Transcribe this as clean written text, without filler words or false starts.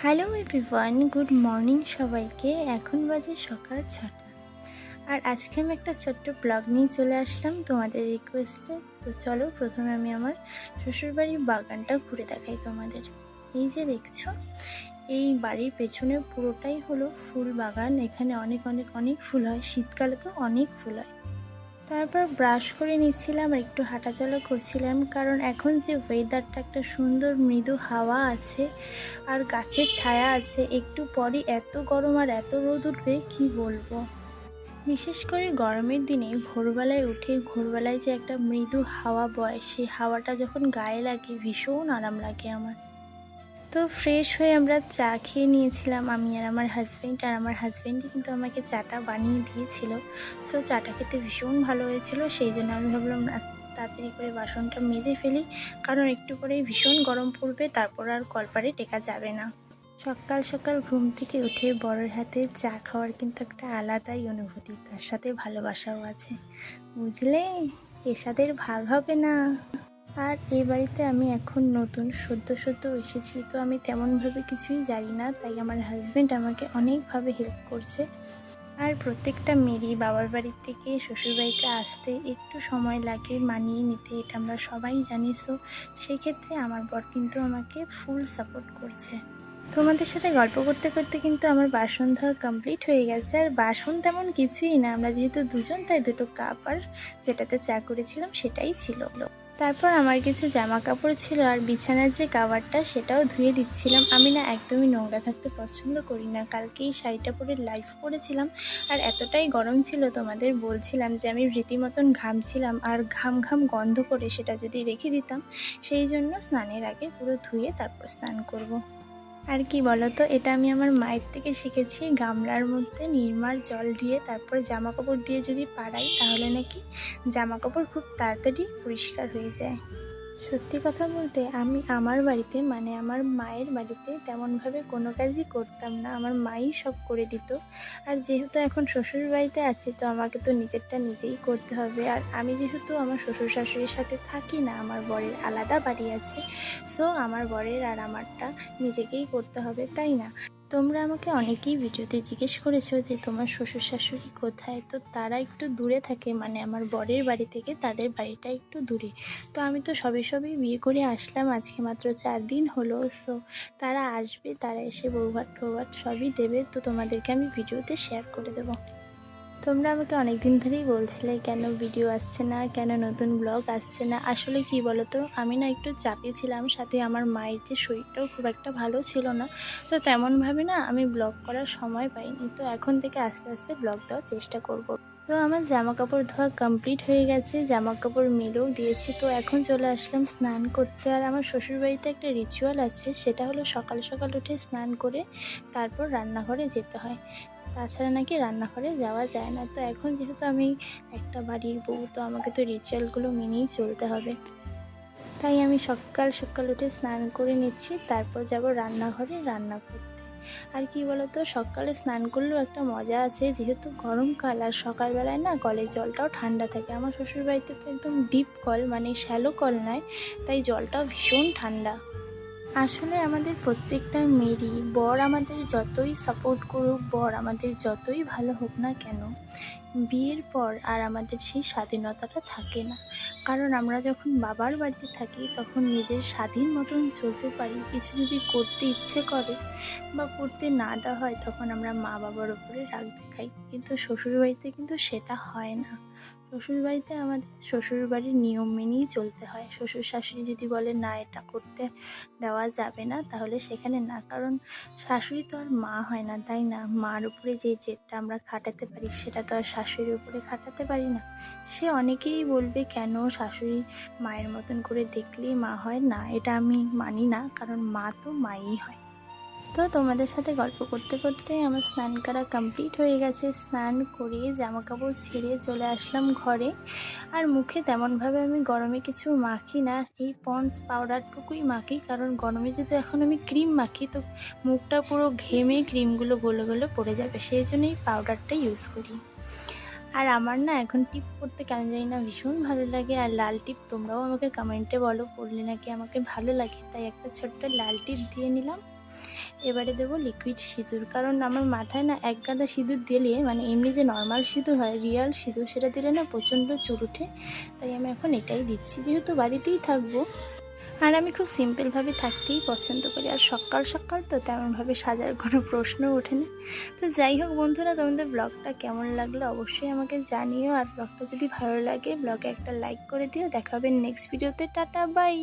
Hello everyone, good morning সবাইকে। এখন বাজে সকাল 6টা। আর আজকে আমি একটা ছোট্ট ব্লগ নিয়ে চলে আসলাম তোমাদের রিকোয়েস্টে। তো চলো প্রথমে আমি আমার শ্বশুরবাড়ির বাগানটা ঘুরে দেখাই তোমাদের। এই যে দেখছো, এই বাড়ির পেছনে পুরোটাই হলো ফুল বাগান। এখানে অনেক অনেক অনেক ফুল হয়, শীতকালে তো অনেক ফুল হয়। তারপর ব্রাশ করে নিচ্ছিলাম আর একটু হাঁটাচলা করছিলাম, কারণ এখন যে ওয়েদারটা, একটা সুন্দর মৃদু হাওয়া আছে আর গাছের ছায়া আছে, একটু পরই এত গরম আর এত রোদ উঠবে কি বলবো। বিশেষ করে গরমের দিনে ভোরবেলায় উঠে ভোরবেলায় যে একটা মৃদু হাওয়া বয়, সেই হাওয়াটা যখন গায়ে লাগে ভীষণ আরাম লাগে আমার। তো ফ্রেশ হয়ে আমরা চা খেয়ে নিয়েছিলাম, আমি আর আমার হাজব্যান্ড। আর আমার হাজব্যান্ডই কিন্তু আমাকে চাটা বানিয়ে দিয়েছিল। সো চাটা খেতে ভীষণ ভালো হয়েছিল, সেই জন্য আমি ভাবলাম তাড়াতাড়ি করে বাসনটা মেজে ফেলি, কারণ একটু পরেই ভীষণ গরম পড়বে, তারপর আর কলপারে টেকা যাবে না। সকাল সকাল ঘুম থেকে উঠে বড়োর হাতে চা খাওয়ার কিন্তু একটা আলাদাই অনুভূতি, তার সাথে ভালোবাসাও আছে, বুঝলে? এসাদের ভাগ হবে না। আর এই বাড়িতে আমি এখন নতুন সদ্য এসেছি, তো আমি তেমনভাবে কিছুই জানি না, তাই আমার হাজব্যান্ড আমাকে অনেকভাবে হেল্প করছে। আর প্রত্যেকটা মেয়েরই বাবার বাড়ি থেকে শ্বশুরবাড়িতে আসতে একটু সময় লাগে মানিয়ে নিতে, এটা আমরা সবাই জানি। সো সেক্ষেত্রে আমার বর কিন্তু আমাকে ফুল সাপোর্ট করছে। তোমাদের সাথে গল্প করতে করতে কিন্তু আমার বাসন ধোয়া কমপ্লিট হয়ে গেছে। আর বাসন তেমন কিছুই না, আমরা যেহেতু দুজন তাই দুটো কাপ আর যেটাতে চা করেছিলাম সেটাই ছিল। তারপর আমার কিছু জামা কাপড় ছিল আর বিছানার যে কাভারটা সেটাও ধুয়ে দিচ্ছিলাম। আমি না একদমই নোংরা থাকতে পছন্দ করি না। কালকেই শাড়িটা পরে লাইভ করেছিলাম আর এতটাই গরম ছিল, তোমাদের বলছিলাম যে আমি রীতিমতন ঘামছিলাম, আর ঘাম ঘাম গন্ধ করে সেটা যদি রেখে দিতাম, সেই জন্য স্নানের আগে পুরো ধুয়ে তারপর স্নান করব। আর কি বলতো, এটা আমি আমার মায়ের থেকে শিখেছি। গামলার মধ্যে নির্মাল জল দিয়ে তারপর জামা কাপড় দিয়ে যদি পাড়াই, তাহলে নাকি জামা কাপড় খুব তাড়াতাড়ি পরিষ্কার হয়ে যায়। সত্যি কথা বলতে আমি আমার বাড়িতে, মানে আমার মায়ের বাড়িতে তেমনভাবে কোনো কাজই করতাম না, আমার মাই সব করে দিত। আর যেহেতু এখন শ্বশুর বাড়িতে আছি, তো আমাকে তো নিজেরটা নিজেই করতে হবে। আর আমি যেহেতু আমার শ্বশুর শাশুড়ির সাথে থাকি না, আমার বরের আলাদা বাড়ি আছে, সো আমার বরের আর আমারটা নিজেকেই করতে হবে, তাই না? তোমরা আমাকে অনেকেই ভিডিওতে জিজ্ঞেস করেছো যে তোমার শ্বশুর শাশুড়ি কোথায়। তো তারা একটু দূরে থাকে, মানে আমার বরের বাড়ি থেকে তাদের বাড়িটা একটু দূরে। তো আমি তো সবে বিয়ে করে আসলাম, আজকে মাত্র 4 দিন হলো। সো তারা আসবে, তারা এসে বৌভাত টৌভাত সবই দেবে, তো তোমাদেরকে আমি ভিডিওতে শেয়ার করে দেবো। তোমরা আমাকে অনেক দিন ধরেই বলছিলে কেন ভিডিও আসছে না, কেন নতুন ব্লগ আসছে না। আসলে কি বলো তো, আমি না একটু চাপে ছিলাম, সাথে আমার মায়ের যে শরীরটাও খুব একটা ভালো ছিল না, তো তেমনভাবে না আমি ব্লগ করার সময় পাইনি। তো এখন থেকে আস্তে আস্তে ব্লগ দেওয়ার চেষ্টা করব। তো আমার জামা কাপড় ধোয়া কমপ্লিট হয়ে গেছে, জামা কাপড় মেলেও দিয়েছি। তো এখন চলে আসলাম স্নান করতে। আর আমার শ্বশুরবাড়িতে একটা রিচুয়াল আছে, সেটা হলো সকাল সকাল উঠে স্নান করে তারপর রান্নাঘরে যেতে হয়, তাছাড়া নাকি রান্নাঘরে যাওয়া যায় না। তো এখন যেহেতু আমি একটা বাড়ির বউ, তো আমাকে তো রিচুয়ালগুলো মেনেই চলতে হবে, তাই আমি সকাল সকাল উঠে স্নান করে নিচ্ছি, তারপর যাব রান্নাঘরে রান্না করতে। আর কি বলতো, সকালে স্নান করলেও একটা মজা আছে, যেহেতু গরমকাল আর সকালবেলায় না কলের জলটাও ঠান্ডা থাকে। আমার শ্বশুরবাড়িতে তো একদম ডিপ কল, মানে শ্যালো কল নয়, তাই জলটাও ভীষণ ঠান্ডা। আসলে আমাদের প্রত্যেকটা মেয়েরই, বর আমাদের যতই সাপোর্ট করুক, বর আমাদের যতই ভালো হোক না কেন, বিয়ের পর আর আমাদের সেই স্বাধীনতাটা থাকে না। কারণ আমরা যখন বাবার বাড়িতে থাকি তখন নিজের স্বাধীন মতন চলতে পারি, কিছু যদি করতে ইচ্ছে করে বা করতে না দেওয়া হয়, তখন আমরা মা বাবার ওপরে রাগ দেখাই। কিন্তু শ্বশুরবাড়িতে কিন্তু সেটা হয় না। শ্বশুরবাড়িতে আমাদের শ্বশুরবাড়ির নিয়ম মেনেই চলতে হয়। শ্বশুর শাশুড়ি যদি বলে না এটা করতে দেওয়া যাবে না, তাহলে সেখানে না। কারণ শাশুড়ি তো আর মা হয় না, তাই না? মার উপরে যে জেদটা আমরা খাটাতে পারি, সেটা তো আর শাশুড়ির উপরে খাটাতে পারি না। সে অনেকেই বলবে কেন শাশুড়ি মায়ের মতন করে দেখলেই মা হয় না, এটা আমি মানি না, কারণ মা তো মাই হয়। তো তোমাদের সাথে গল্প করতে করতে আমার স্নান করা কমপ্লিট হয়ে গেছে। স্নান করে জামা কাপড় ছেড়ে চলে আসলাম ঘরে। আর মুখে তেমনভাবে আমি গরমে কিছু মাখি না, এই পন্ডস পাউডারটুকুই মাখি, কারণ গরমে যদি এখন আমি ক্রিম মাখি তো মুখটা পুরো ঘেমে ক্রিমগুলো গলে গলে পড়ে যাবে, সেই জন্য এই পাউডারটা ইউজ করি। আর আমার না এখন টিপ পরতে কেন জানি না ভীষণ ভালো লাগে। আর লাল টিপ তোমরাও আমাকে কমেন্টে বলো পরলে নাকি আমাকে ভালো লাগে, তাই একটা ছোট্ট লাল টিপ দিয়ে নিলাম। এবারে দেবো লিকুইড সিঁদুর, কারণ আমার মাথায় না এক গাদা সিঁদুর দিলে মানে এমনি যে নর্মাল সিঁদুর হয়, রিয়াল সিঁদুর, সেটা দিলে না প্রচণ্ড চুল ওঠে। তাই আমি এখন এটাই দিচ্ছি, যেহেতু বাড়িতেই থাকবো আর আমি খুব সিম্পলভাবে থাকতেই পছন্দ করি। আর সকাল সকাল তো তেমনভাবে সাজার কোনো প্রশ্ন ওঠে না। তো যাই হোক বন্ধুরা, তোমাদের ব্লগটা কেমন লাগলো অবশ্যই আমাকে জানিও। আর ব্লগটা যদি ভালো লাগে ব্লগে একটা লাইক করে দিও। দেখা হবে নেক্সট ভিডিওতে। Tata bye.